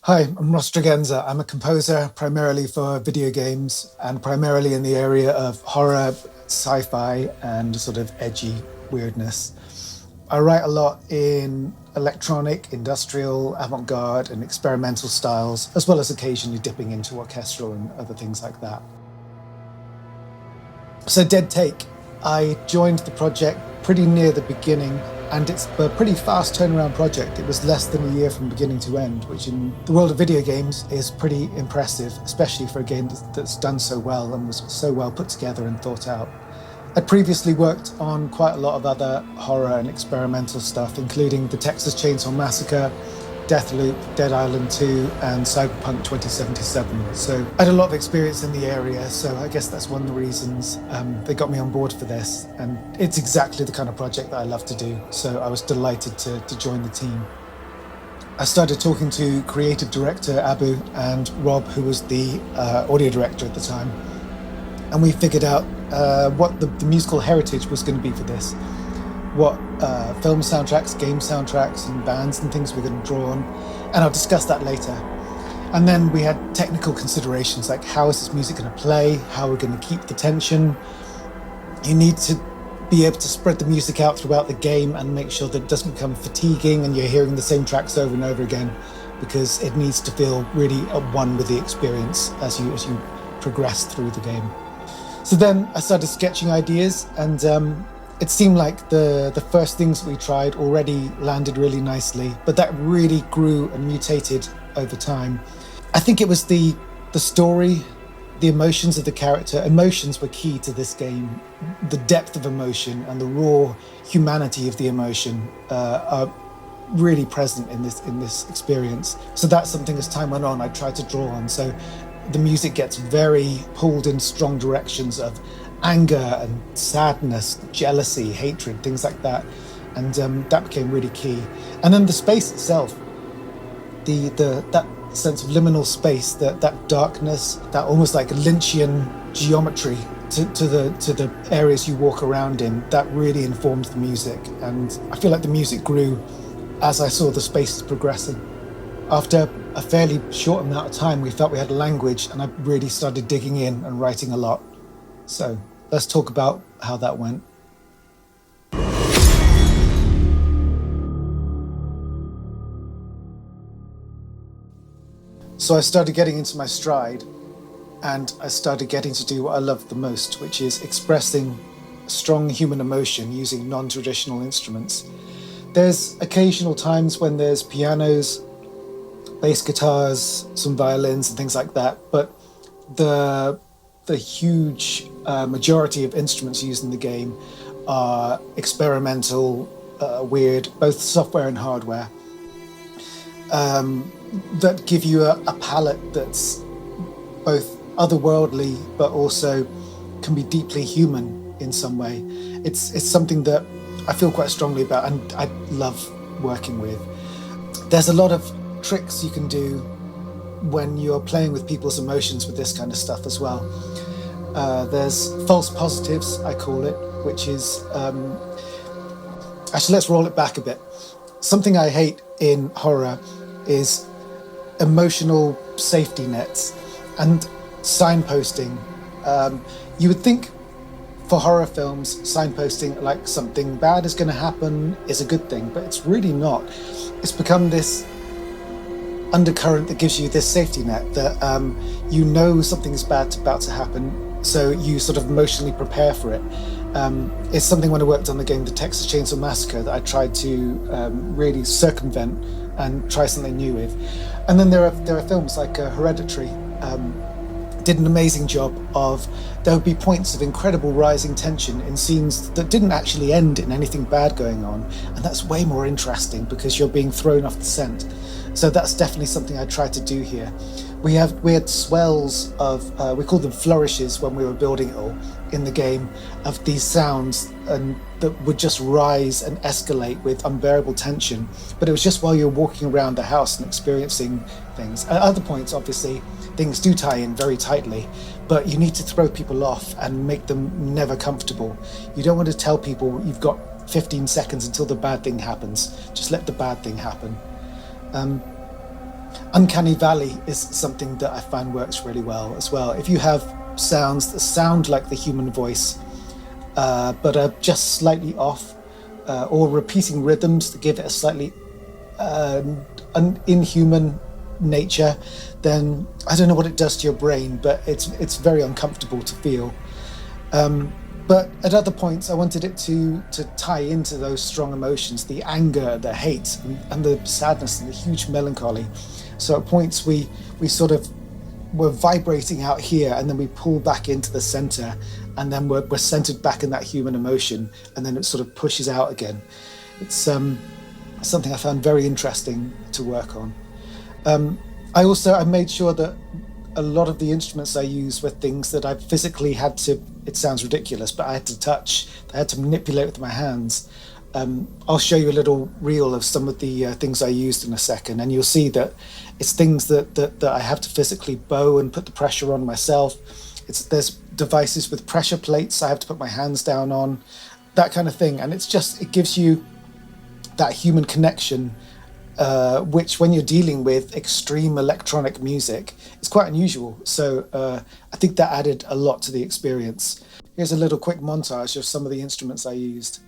Hi, I'm Ross Tregenza. I'm a composer primarily for video games and primarily in the area of horror, sci-fi, and sort of edgy weirdness. I write a lot in electronic, industrial, avant-garde, and experimental styles, as well as occasionally dipping into orchestral and other things like that. So Dead Take, I joined the project pretty near the beginning, and it's a pretty fast turnaround project. It was less than a year from beginning to end, which in the world of video games is pretty impressive, especially for a game that's done so well and was so well put together and thought out. I'd previously worked on quite a lot of other horror and experimental stuff, including the Texas Chainsaw Massacre, Deathloop, Dead Island 2, and Cyberpunk 2077. So I had a lot of experience in the area, so I guess that's one of the reasons they got me on board for this. And it's exactly the kind of project that I love to do, so I was delighted to join the team. I started talking to creative director Abu and Rob, who was the audio director at the time, and we figured out what the musical heritage was going to be for this. What film soundtracks, game soundtracks, and bands and things we're going to draw on. And I'll discuss that later. And then we had technical considerations like how is this music going to play, how we're going to keep the tension. You need to be able to spread the music out throughout the game and make sure that it doesn't become fatiguing and you're hearing the same tracks over and over again, because it needs to feel really at one with the experience as you progress through the game. So then I started sketching ideas, and it seemed like the first things we tried already landed really nicely, but that really grew and mutated over time. I think it was the story, the emotions of the character. Emotions were key to this game. The depth of emotion and the raw humanity of the emotion are really present in this experience. So that's something as time went on I tried to draw on. So the music gets very pulled in strong directions of anger and sadness, jealousy, hatred, things like that. And that became really key. And then the space itself, that sense of liminal space, that darkness, that almost like Lynchian geometry to the areas you walk around in, that really informed the music. And I feel like the music grew as I saw the spaces progressing. After a fairly short amount of time, we felt we had a language, and I really started digging in and writing a lot. So let's talk about how that went. So I started getting into my stride, and I started getting to do what I love the most, which is expressing strong human emotion using non-traditional instruments. There's occasional times when there's pianos, bass guitars, some violins and things like that, but the huge majority of instruments used in the game are experimental, weird, both software and hardware, that give you a palette that's both otherworldly but also can be deeply human in some way. It's something that I feel quite strongly about and I love working with. There's a lot of tricks you can do when you're playing with people's emotions with this kind of stuff as well. There's false positives, I call it, which is actually, let's roll it back a bit. Something I hate in horror is emotional safety nets and signposting. You would think for horror films, signposting like something bad is going to happen is a good thing, but it's really not. It's become this undercurrent that gives you this safety net that you know something's bad about to happen, so you sort of emotionally prepare for it. It's something when I worked on the game The Texas Chainsaw Massacre that I tried to really circumvent and try something new with. And then there are films like Hereditary. Did an amazing job of, there would be points of incredible rising tension in scenes that didn't actually end in anything bad going on, and that's way more interesting because you're being thrown off the scent. So that's definitely something I tried to do here. We had swells of, we called them flourishes when we were building it all in the game, of these sounds and that would just rise and escalate with unbearable tension. But it was just while you're walking around the house and experiencing things. At other points, obviously, things do tie in very tightly, but you need to throw people off and make them never comfortable. You don't want to tell people you've got 15 seconds until the bad thing happens. Just let the bad thing happen. Uncanny Valley is something that I find works really well as well. If you have sounds that sound like the human voice, but are just slightly off, or repeating rhythms that give it a slightly inhuman nature, then I don't know what it does to your brain, but it's very uncomfortable to feel. But at other points, I wanted it to tie into those strong emotions, the anger, the hate, and the sadness, and the huge melancholy. So at points we sort of were vibrating out here, and then we pull back into the center, and then we're centered back in that human emotion, and then it sort of pushes out again. It's something I found very interesting to work on. I made sure that a lot of the instruments I use were things that I physically had to, it sounds ridiculous, but I had to touch, I had to manipulate with my hands. I'll show you a little reel of some of the things I used in a second, and you'll see that it's things that I have to physically bow and put the pressure on myself. There's devices with pressure plates I have to put my hands down on, that kind of thing. And it gives you that human connection, which when you're dealing with extreme electronic music, is quite unusual. So I think that added a lot to the experience. Here's a little quick montage of some of the instruments I used.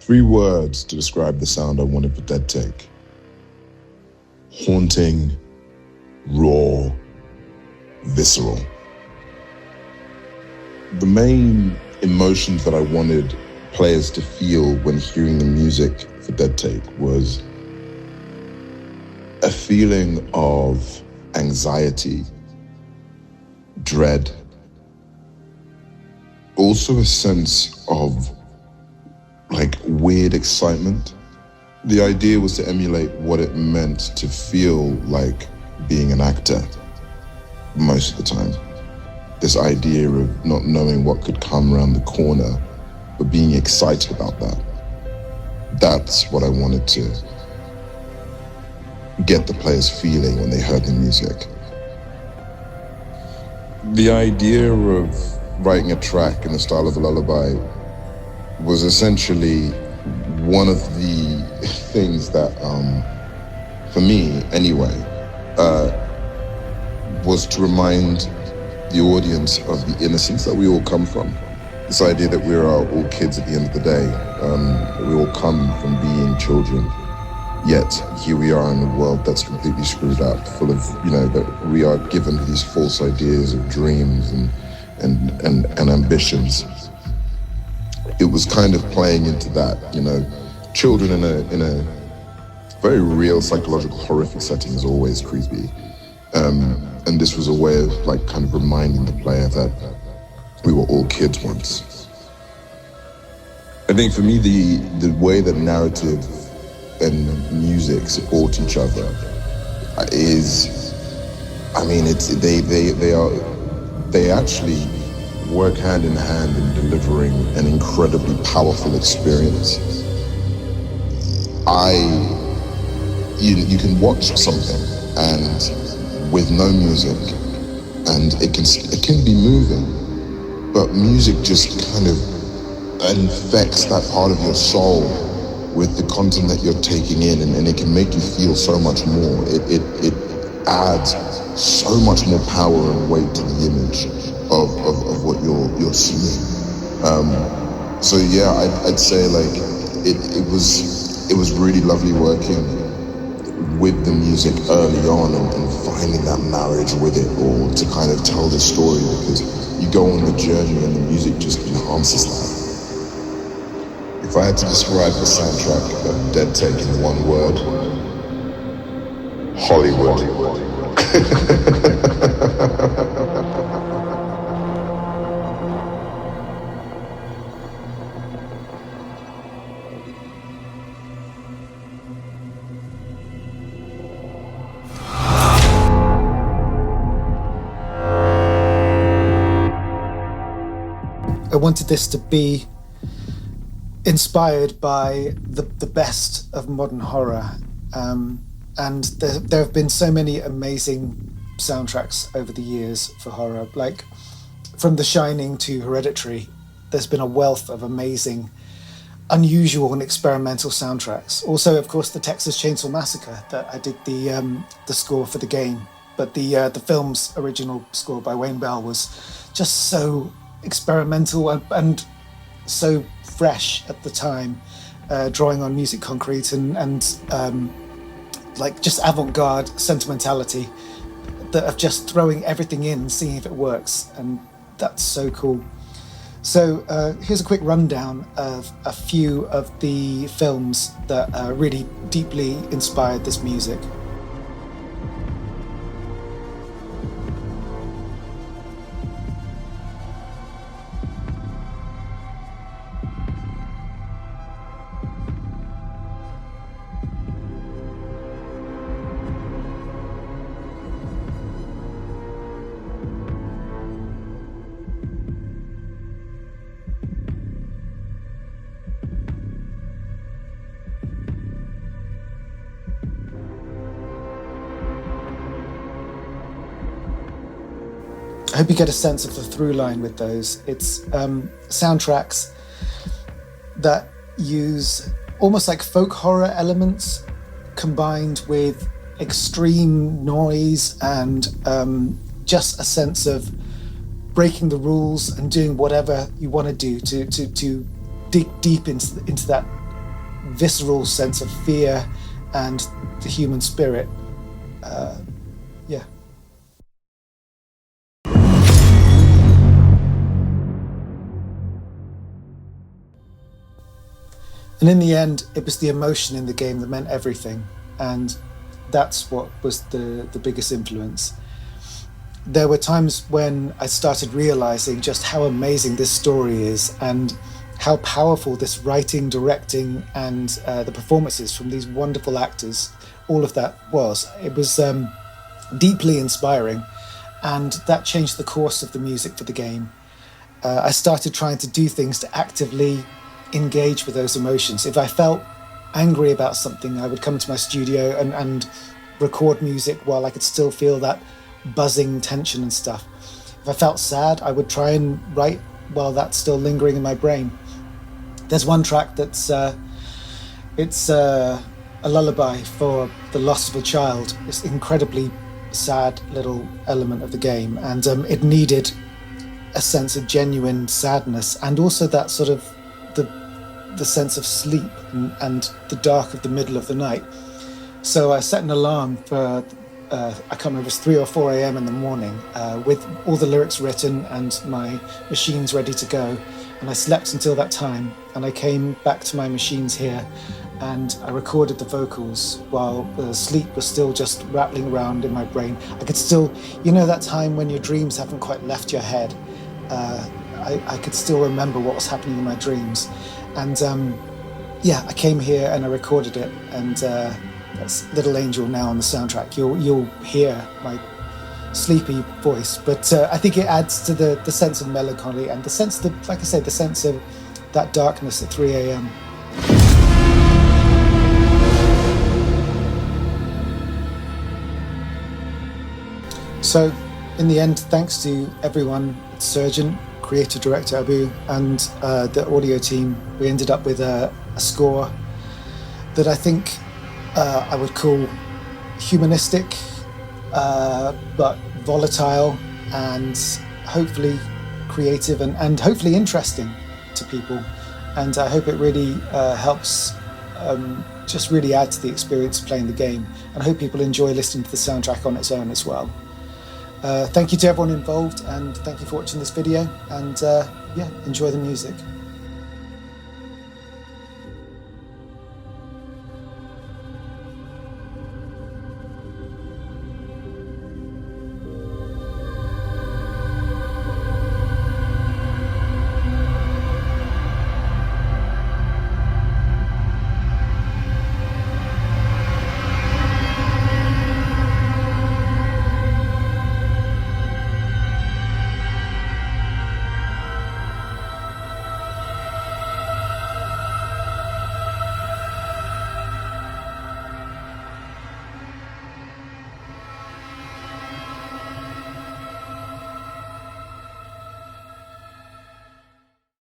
Three words to describe the sound I wanted for Dead Take: haunting, raw, visceral. The main emotions that I wanted players to feel when hearing the music for Dead Take was a feeling of anxiety, dread, also a sense of weird excitement. The idea was to emulate what it meant to feel like being an actor most of the time. This idea of not knowing what could come around the corner, but being excited about that. That's what I wanted to get the players feeling when they heard the music. The idea of writing a track in the style of a lullaby was essentially one of the things that, for me anyway, was to remind the audience of the innocence that we all come from. This idea that we are all kids at the end of the day, that we all come from being children, yet here we are in a world that's completely screwed up, full of, that we are given these false ideas of dreams and ambitions. It was kind of playing into that, children in a very real psychological horrific setting is always creepy. And this was a way of like kind of reminding the player that we were all kids once. I think for me, the way that narrative and music support each other is, I mean, they actually work hand in hand in delivering an incredibly powerful experience. You can watch something and with no music, and it can be moving, but music just kind of infects that part of your soul with the content that you're taking in, and it can make you feel so much more. It adds so much more power and weight to the image of what you're seeing. So yeah, I'd say like it was really lovely working with the music early on and finding that marriage with it, or to kind of tell the story, because you go on the journey and the music just enhances that. If I had to describe the soundtrack of Dead Take in one word, Hollywood. I wanted this to be inspired by the best of modern horror, and there have been so many amazing soundtracks over the years for horror, like from The Shining to Hereditary. There's been a wealth of amazing, unusual and experimental soundtracks. Also, of course, the Texas Chainsaw Massacre, that I did the score for the game, but the film's original score by Wayne Bell was just so experimental and so fresh at the time, drawing on music concrete and like just avant-garde sentimentality that of just throwing everything in and seeing if it works, and that's so cool. So here's a quick rundown of a few of the films that really deeply inspired this music. I hope you get a sense of the through line with those. It's soundtracks that use almost like folk horror elements combined with extreme noise and just a sense of breaking the rules and doing whatever you want to do to dig deep into that visceral sense of fear and the human spirit. Yeah. And in the end, it was the emotion in the game that meant everything. And that's what was the biggest influence. There were times when I started realizing just how amazing this story is and how powerful this writing, directing, and the performances from these wonderful actors, all of that was. It was deeply inspiring, and that changed the course of the music for the game. I started trying to do things to actively engage with those emotions. If I felt angry about something, I would come to my studio and record music while I could still feel that buzzing tension and stuff. If I felt sad, I would try and write while that's still lingering in my brain. There's one track that's it's a lullaby for the loss of a child. It's an incredibly sad little element of the game, and it needed a sense of genuine sadness and also that sort of the sense of sleep and the dark of the middle of the night. So I set an alarm for I can't remember, it was 3 or 4 a.m. in the morning with all the lyrics written and my machines ready to go. And I slept until that time, and I came back to my machines here and I recorded the vocals while the sleep was still just rattling around in my brain. I could still, you know, that time when your dreams haven't quite left your head. I could still remember what was happening in my dreams. And yeah, I came here and I recorded it, and that's Little Angel now on the soundtrack. You'll hear my sleepy voice, but I think it adds to the sense of melancholy and the sense of, like I said, the sense of that darkness at 3 a.m. So, in the end, thanks to everyone at Surgent, creative director Abu, and the audio team, we ended up with a score that I think I would call humanistic, but volatile, and hopefully creative, and hopefully interesting to people. And I hope it really helps just really add to the experience of playing the game. And I hope people enjoy listening to the soundtrack on its own as well. Thank you to everyone involved, and thank you for watching this video, and yeah, enjoy the music.